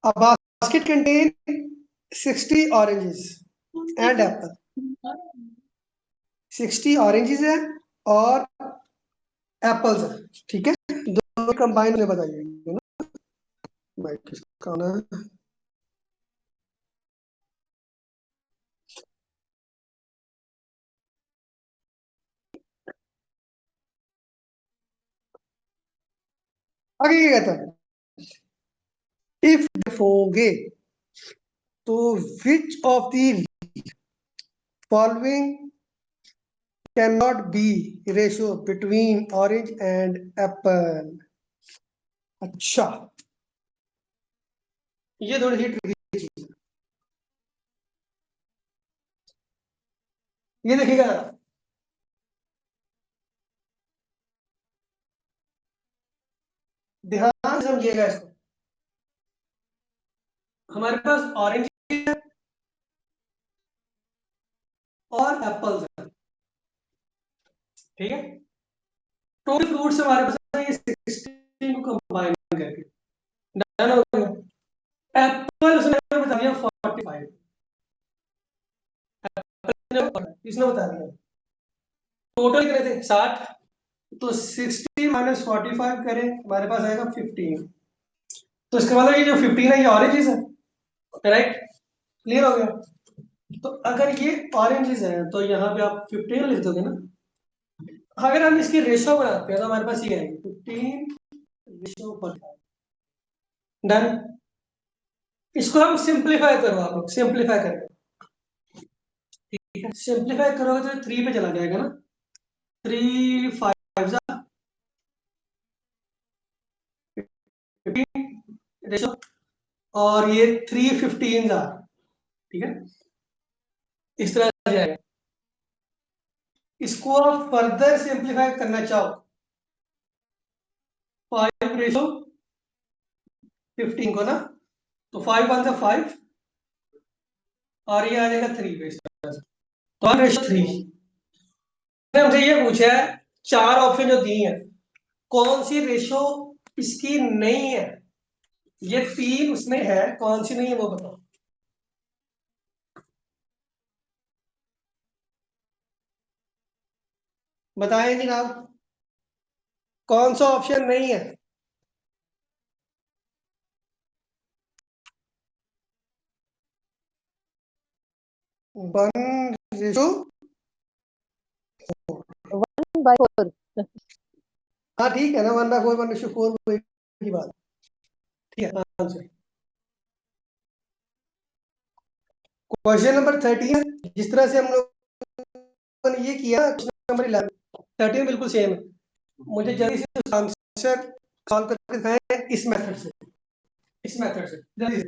A basket contain 60 oranges and apple. 60 oranges है और apples है, ठीक है, दोनों कंबाइन में बताइए ना। माइक किसका आना है? आगे क्या कहता है, इफ देखोगे तो which of the following can not be ratio between orange and Apple. अच्छा, ये थोड़ी सी ट्रिकी चीज है, ये देखिएगा जरा, ध्यान से समझिएगा इसको। हमारे पास ऑरेंज और एप्पल्स है, ठीक है, टोटल फ्रूट्स हमारे पास है ये 16 को कंबाइन करके, डन हो गया। एप्पल उसने बता दिया 45, इसने बता दिया। टोटल कितने थे 60, तो 60 माइनस 45 करें हमारे पास आएगा 15। तो इसका मतलब ये जो 15 है ये ऑरेंजेस है, राइट, क्लियर हो गया। तो अगर ये ऑरेंजेस है तो यहाँ पे आप 15 लिख दोगे ना। अगर हम इसकी रेशो बनाते हैं तो हमारे पास ये आएगी 15:45, डन। इसको हम सिंप्लीफाई करो, आप लोग सिंप्लीफाई करें, ठीक है, सिंप्लीफाई करोगे तो 3 पे चला जाएगा ना, 3 5 15 रेशो, और ये 3 15 जा, ठीक है, इस तरह से जाएगा। इसको आप फर्दर सिंप्लीफाई करना चाहो, 5:15 को ना, तो 5 1 5 और ये आ जाएगा 3 पे, इस तरह से। तो 1:3। हमसे ये पूछा है, चार ऑप्शन जो दी है, कौन सी रेशो इसकी नहीं है, ये 3 उसमें है, कौन सी नहीं है वो बताओ। बताएं जनाब, कौन सा ऑप्शन नहीं है। 1:4। 1/4। हाँ ठीक है ना, 1/4 1:4 की बात, ठीक है आंसर। क्वेश्चन नंबर 13, जिस तरह से हम लोगों ने ये किया, क्वेश्चन नंबर 11 13 बिल्कुल सेम है। मुझे जल्दी से आंसर सॉल्व करके दिखाएं इस मेथड से, इस मेथड से जल्दी से।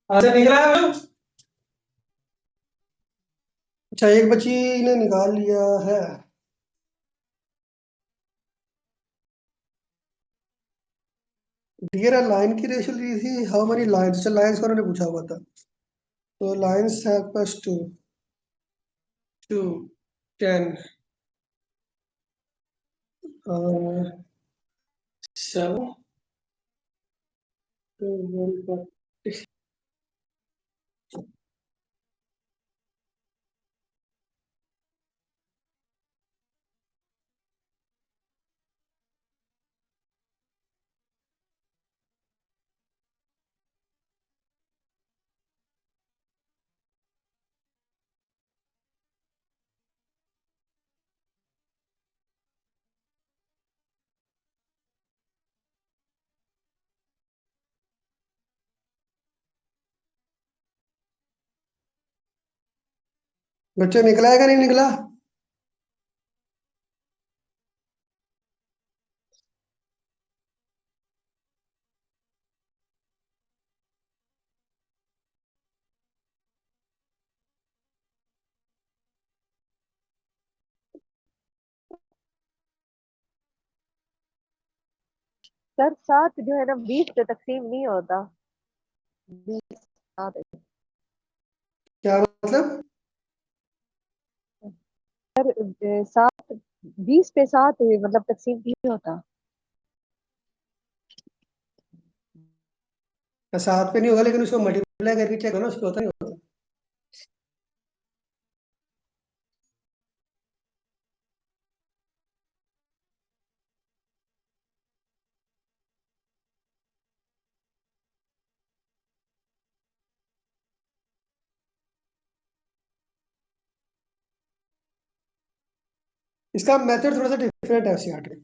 आंसर निकला है। अच्छा, एक बच्ची ने निकाल लिया है। डियर लाइन की रेशियो ली थी, हाउ मेनी लाइंस, अच्छा लाइंस का उन्होंने पूछा हुआ था, तो लाइंस है प्लस 2 2 10 7 1 बच्चों निकला है कि नहीं निकला? सर 7 जो है ना 20 पे तकसीम नहीं होता। 20 7 है। क्या मतलब? सर 7 20 पे 7 मतलब तकसीम नहीं होता। 7 पे नहीं होगा, लेकिन उसको मल्टीप्लाई करके चेक करो ना, उसको होता नहीं होता। इसका मेथड थोड़ा सा डिफरेंट है उससे हटके,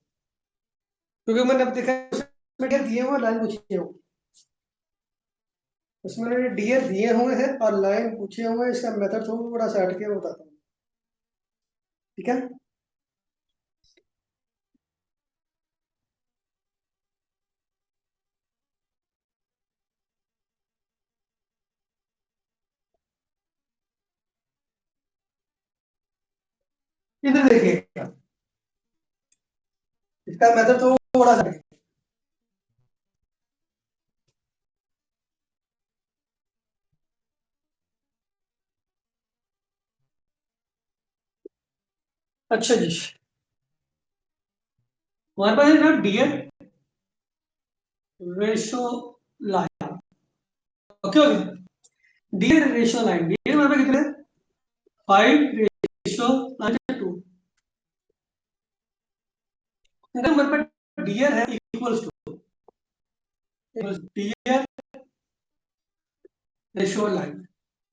क्योंकि मैंने अब देखा उसमें डियर दिए हुए लाइन पूछे हुए, उसमें डियर दिए हुए हैं और लाइन पूछे हुए हैं। इसका मेथड थोड़ा सा हटके मैं बताता हूँ, ठीक है? इधर देखिए, इसका मेथड थोड़ा सा हटके। अच्छा जी, हमारे पास है ना dear ratio line. Okay okay, dear ratio line, dear हमारे पास कितने? 5:2। अगर हमारे पास डियर है equals to dear ratio line,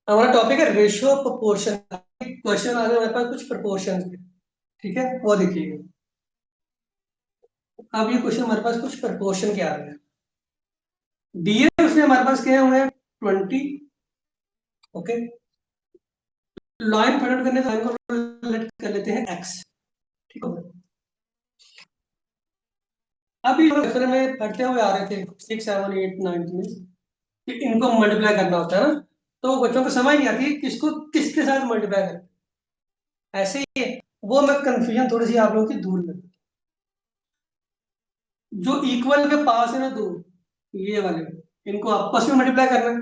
हमारा टॉपिक है रेशियो प्रोपोर्शन। क्वेश्चन आ रहे हैं हमारे पास कुछ प्रोपोर्शन के, ठीक है, वो देखिए। अब ये क्वेश्चन हमारे पास कुछ प्रोपोर्शन के आ रहे हैं। डीए उसने हमारे पास किए हुए हैं 20। ओके, लाइन फाइंड आउट करने लाइन को लेट कर लेते हैं एक्स, ठीक है। अभी क्वेश्चन में पढ़ते हुए आ रहे थे 6 7 8 9 में कि इनको मल्टीप्लाई करना होता है ना, तो बच्चों को समझ नहीं आती किसको किसके साथ मल्टीप्लाई करना ऐसे ही है। वो मैं कंफ्यूजन थोड़ी सी आप लोगों की दूर कर, जो इक्वल के पास है ना दूर, ये वाले, इनको आपस में मल्टीप्लाई करना है।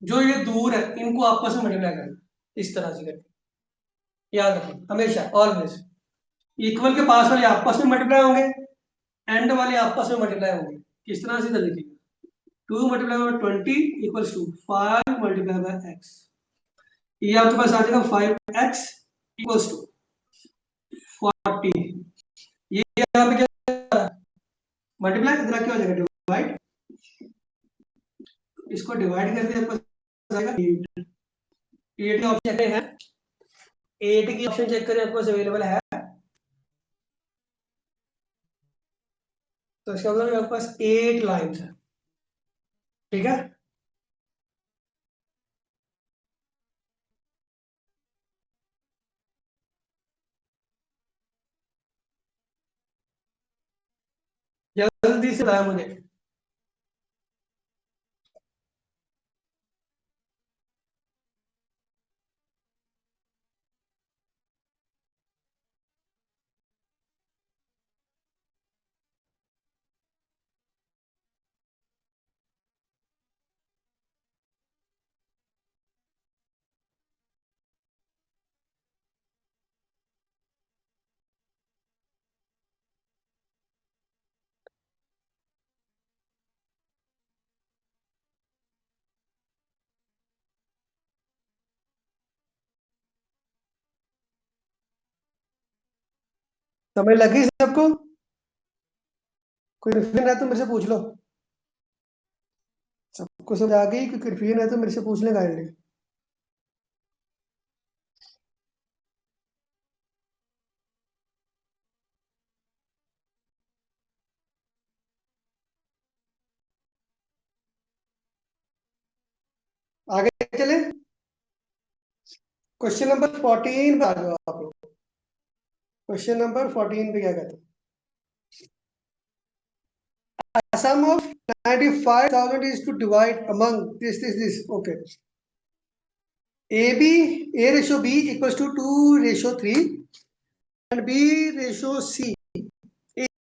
जो ये दूर है इनको आपस में मल्टीप्लाई करना है, इस तरह से करके याद रखो हमेशा ऑलवेज। इक्वल के पास वाले आपस में मल्टीप्लाई होंगे, एंड वाले आपस में मल्टीप्लाई होंगे। किस तरह से कर लिखिए, 2 × 20 = 20 5 × एक्स, ये आपके पास आ जाएगा 5x = 40। ये यहाँ पे क्या मल्टीप्लाई इधर क्या हो जाएगा डिवाइड, इसको डिवाइड करके आपको आएगा 8। 8 के ऑप्शन है, 8 की ऑप्शन चेक करें आपको अवेलेबल है, तो इसका मतलब आपके पास 8 लाइन्स है, ठीक है। जल्दी से बताया मुझे। समझ लगी सबको? कोई कन्फ्यूजन है तो मेरे से पूछ लो। सबको समझ आ गई? कोई कन्फ्यूजन है तो मेरे से पूछ ले काइंडली। आगे चले, क्वेश्चन नंबर 14 पे आ जाओ आप लोग। क्वेश्चन नंबर 14 पे क्या कहते हैं? A sum of 95,000 is to divide among this. Okay. A ratio B equals to 2 ratio 3 and B ratio C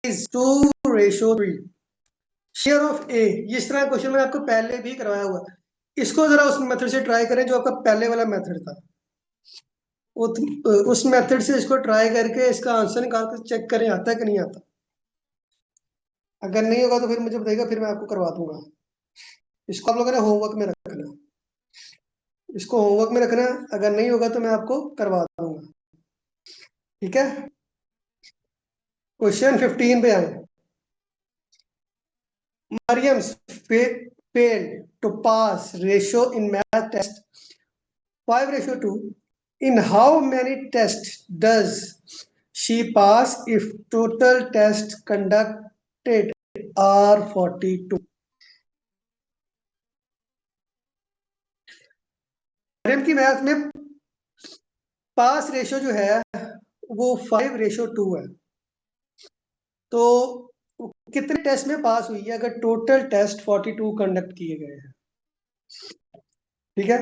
is 2 ratio 3. Share of ए, इस तरह क्वेश्चन मैंने आपको पहले भी करवाया हुआ। इसको जरा उस मेथड से ट्राई करें जो आपका पहले वाला मेथड था। उस मेथड से इसको ट्राई करके इसका आंसर निकाल कर चेक करें आता है कि नहीं आता। अगर नहीं होगा तो फिर मुझे बताइएगा, फिर मैं आपको करवा दूंगा। इसको आप लोगों ने होमवर्क में रखना, इसको होमवर्क में रखना। अगर नहीं होगा तो मैं आपको करवा दूंगा, ठीक है। क्वेश्चन 15 पे आए। Mariam's failed to pass ratio in math test 5:2. In how many tests does she pass if total tests conducted are 42? Maryam की मैथ में पास रेशो जो है वो 5:2 है। तो कितने टेस्ट में पास हुई है अगर टोटल टेस्ट 42 कंडक्ट किए गए हैं? ठीक है,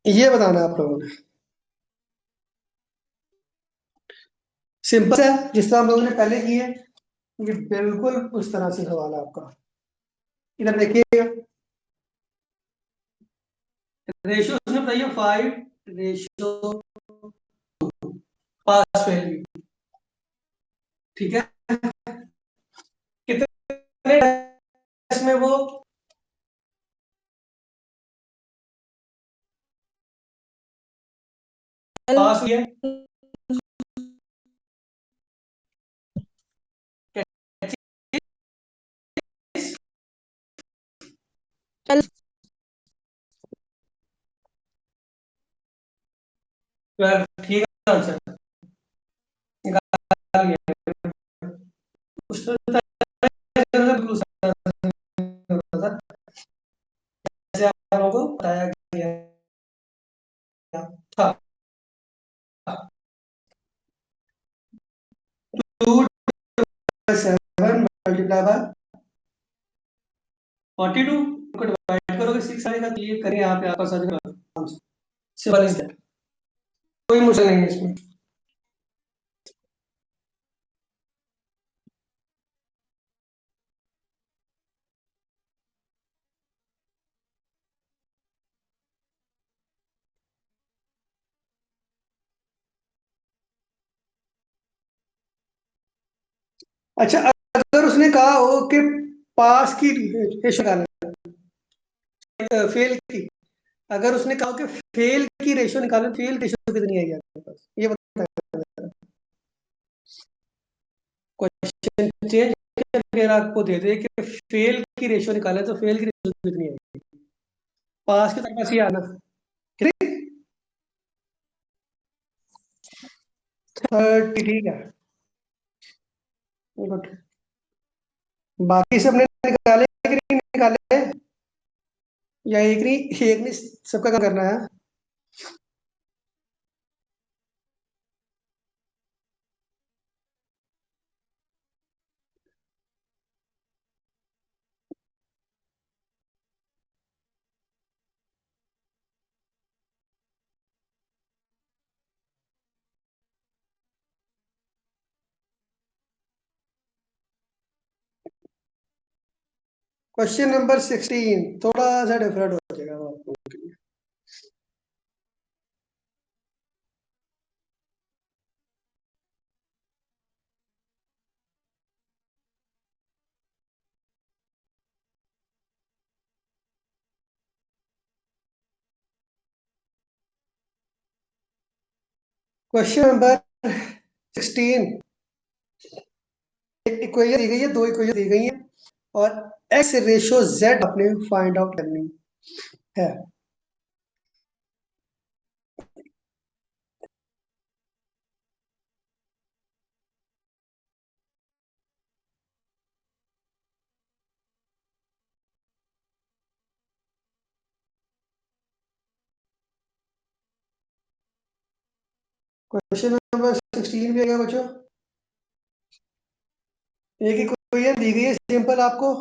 ये बताना है आप लोगों ने। सिंपल है, जिस तरह हम लोगों ने पहले की है, ये बिल्कुल उस तरह से सवाल है आपका। इधर देखिएगा, रेशियो उसने बताइए 5:, पास वैल्यू, ठीक है। कितने टेस्ट में वो पास हुई है? ठीक है, आंसर निकाल लिया। उसने बिल्कुल सही आंसर था, जैसे आप लोगों को बताया गया था। 2/7 मल्टीप्लाई बाय 42 को डिवाइड करोगे 6 आएगा। तो ये करें यहाँ पे आपका आंसर सिंपल इज दैट, कोई मुश्किल नहीं है इसमें। अच्छा, अगर उसने कहा हो कि पास की रेशो निकालना, फेल की, अगर उसने कहा हो कि फेल की रेशो निकालो, फेल रेशो कितनी आएगी आपके पास, ये बताया। क्वेश्चन चेंज करके आपको दे दे कि फेल की रेशो निकाले तो फेल की रेशो कितनी आएगी। पास के पास ही आना, ठीक। 30, ठीक है, गुड। बाकी सबने निकाले कि नहीं निकाले, या एक नहीं सबका काम करना है? क्वेश्चन नंबर 16 थोड़ा सा डिफरेंट हो जाएगा आपको। क्वेश्चन नंबर 16, एक इक्वेशन दी गई है, दो इक्वेशन दी गई है और एक्स रेशो जेड अपने फाइंड आउट करनी है। क्वेश्चन नंबर 16 भी आएगा बच्चों। एक ही क्वेश्चन दी गई है सिंपल आपको।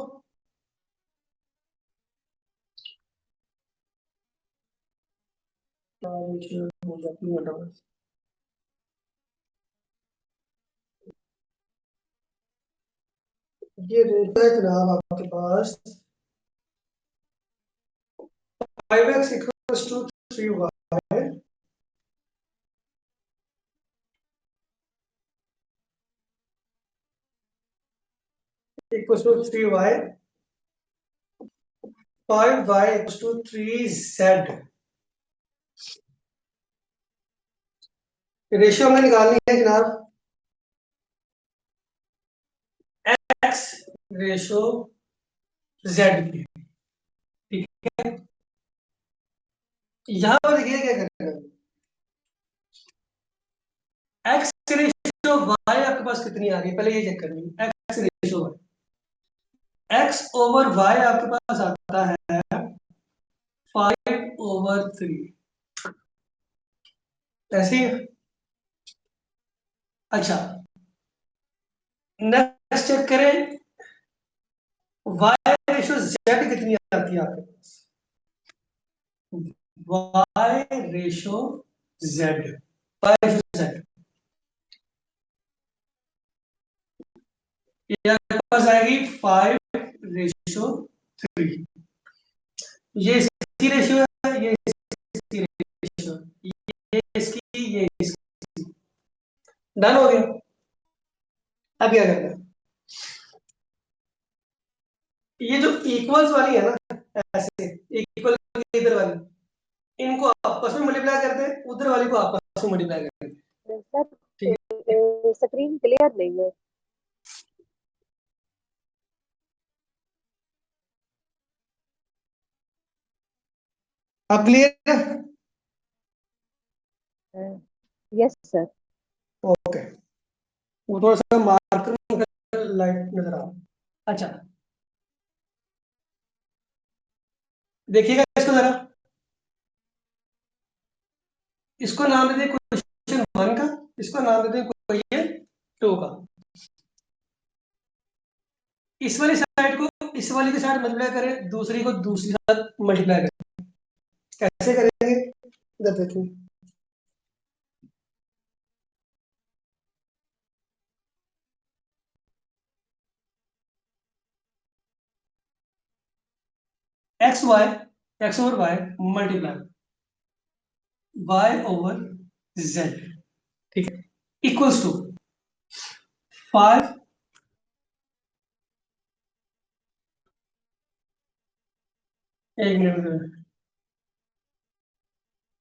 ये रेट है जनाब आपके पास 5x equals to 3y equals to 3y, 5y equals to 3z। Ratio हमें निकालनी है जनाब x रेशो z की। ठीक है, यहां पर देखिए क्या करना है। x रेशो y आपके पास कितनी आ गई, पहले ये चेक करनी है। x ratio x over y आपके पास आता है 5/3, ऐसे ही। अच्छा, नेक्स्ट चेक करें y रेशो z कितनी आती है आपके पास। y ratio z, y ratio z ये आपके पास आएगी 5/3। ये इसकी रेशियो है, ये इसकी रेशियो, ये इसकी, ये इसकी। डन हो गया। अब क्या करना है, ये जो इक्वल्स वाली है ना, ऐसे इक्वल इधर वाली, इनको आपस में मल्टीप्लाई करते हैं, उधर वाली को आपस में मल्टीप्लाई करते हैं। सर ठीक स्क्रीन क्लियर नहीं है। अब क्लियर है? Yes sir. ओके, वो थोड़ा सा मार्कर लाइट नजर आ रहा है। अच्छा, देखिएगा इसको जरा, इसको नाम दे दें क्वेश्चन 1 का, इसको नाम दे दें क्वेश्चन 2 का। इस वाली साइड को इस वाली के साथ मल्टीप्लाई करें, दूसरी को दूसरी साथ मल्टीप्लाई करें। कैसे करेंगे इधर देखिए, x over y multiply y over z, ठीक है, इक्वल्स टू 5। एक मिनट,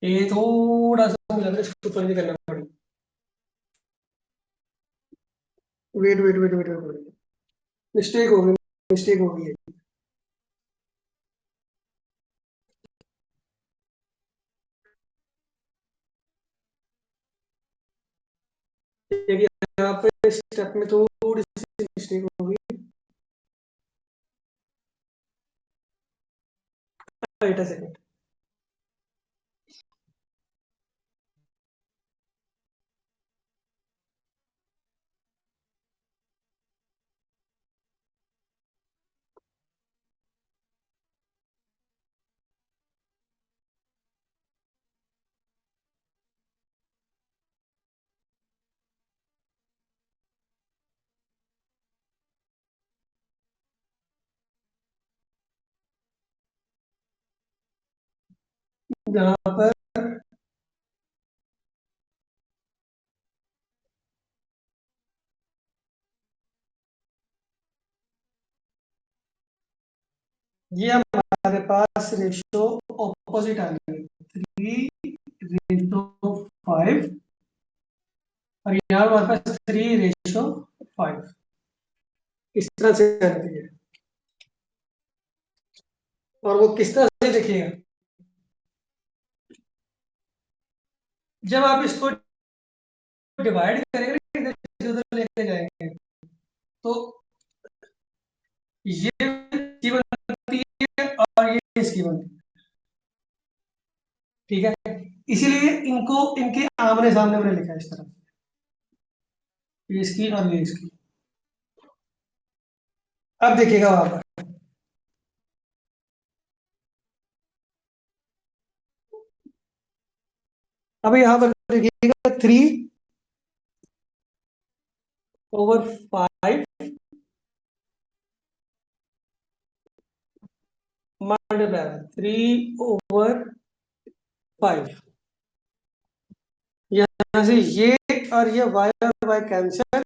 ये थोड़ा सा मुझे लग रहा है इसको ऊपर भी करना पड़ेगा। वेट, मिस्टेक हो गई, मिस्टेक हो गई है। देखिए यहाँ पे स्टेप में थोड़ी सी मिस्टेक हो गई। वेट अ सेकंड, यहाँ पर ये हमारे पास रेशियो ऑपोजिट आ गई, 3/5, और यहाँ हमारे पास 3/5। इस तरह से आती है, और वो किस तरह से देखिएगा, जब आप इसको डिवाइड करेंगे इधर से उधर लेके जाएंगे, तो ये इसकी बनती है और ये इसकी बनती है। ठीक है, इसीलिए इनको इनके आमने सामने मैंने लिखा है इस तरह, ये इसकी और ये इसकी। अब देखिएगा वहां पर, अब यहाँ पर देखिएगा 3/5 मल्टीप्लाई 3/5, यहाँ से ये और ये y और y कैंसिल,